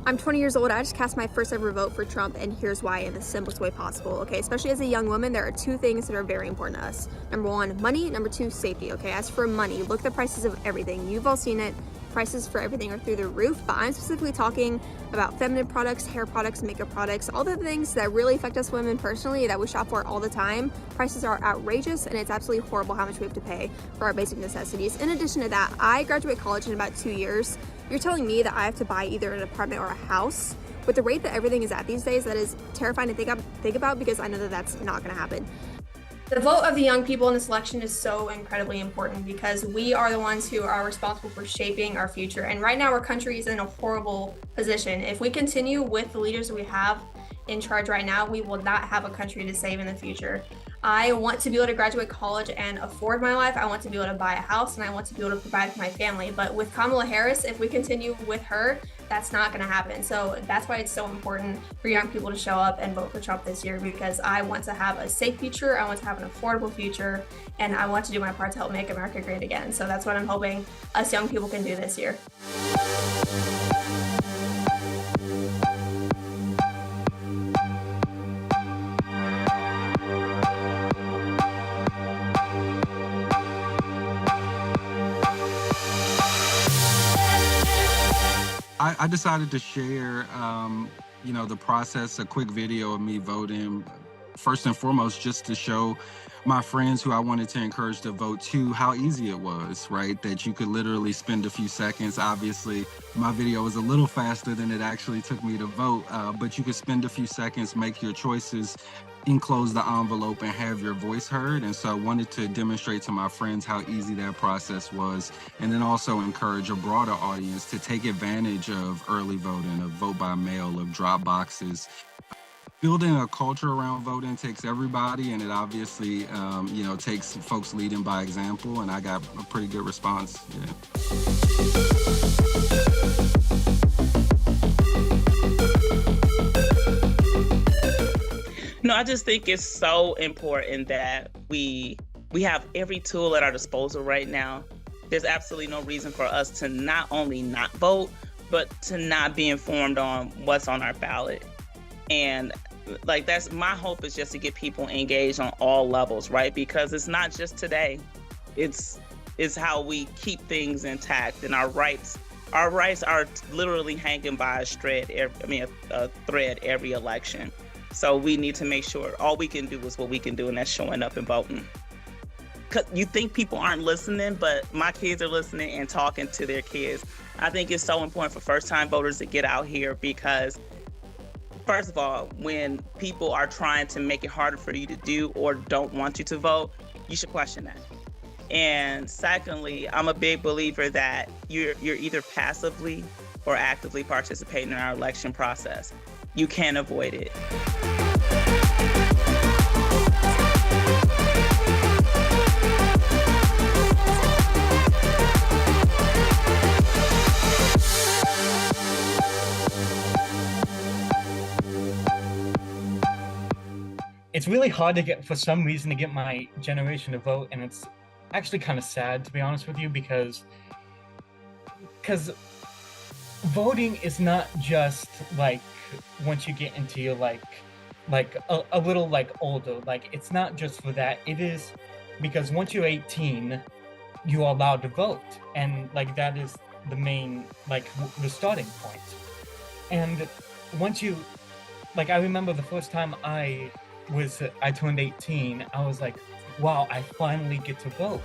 I'm 20 years old. I just cast my first ever vote for Trump, and here's why in the simplest way possible, okay? Especially as a young woman, there are two things that are very important to us. Number one, money. Number two, safety, okay? As for money, look at the prices of everything. You've all seen it. Prices for everything are through the roof, but I'm specifically talking about feminine products, hair products, makeup products, all the things that really affect us women personally that we shop for all the time. Prices are outrageous, and it's absolutely horrible how much we have to pay for our basic necessities. In addition to that, I graduate college in about 2 years. You're telling me that I have to buy either an apartment or a house? With the rate that everything is at these days, that is terrifying to think about because I know that that's not going to happen. The vote of the young people in this election is so incredibly important because we are the ones who are responsible for shaping our future. And right now, our country is in a horrible position. If we continue with the leaders that we have in charge right now, we will not have a country to save in the future. I want to be able to graduate college and afford my life. I want to be able to buy a house, and I want to be able to provide for my family. But with Kamala Harris, if we continue with her, that's not going to happen. So that's why it's so important for young people to show up and vote for Trump this year, because I want to have a safe future, I want to have an affordable future, and I want to do my part to help make America great again. So that's what I'm hoping us young people can do this year. I decided to share, the process, a quick video of me voting, first and foremost, just to show my friends who I wanted to encourage to vote too, how easy it was, right? That you could literally spend a few seconds. Obviously, my video was a little faster than it actually took me to vote, but you could spend a few seconds, make your choices, enclose the envelope, and have your voice heard. And so I wanted to demonstrate to my friends how easy that process was, and then also encourage a broader audience to take advantage of early voting, of vote by mail, of drop boxes. Building a culture around voting takes everybody, and it obviously, takes folks leading by example, and I got a pretty good response. No, I just think it's so important that we have every tool at our disposal right now. There's absolutely no reason for us to not only not vote, but to not be informed on what's on our ballot. And that's my hope, is just to get people engaged on all levels, right? Because it's not just today. It's how we keep things intact, and our rights are literally hanging by a thread every election. So we need to make sure all we can do is what we can do, and that's showing up and voting. Because you think people aren't listening, but my kids are listening and talking to their kids. I think it's so important for first-time voters to get out here, because first of all, when people are trying to make it harder for you to do or don't want you to vote, you should question that. And secondly, I'm a big believer that you're either passively or actively participating in our election process. You can't avoid it. It's really hard for some reason, to get my generation to vote, and it's actually kind of sad, to be honest with you, because voting is not just once you get into your a little older, it's not just for that. It is because once you're 18, you are allowed to vote, and that is the main the starting point. And once you I remember the first time I turned 18, I was like, wow, I finally get to vote.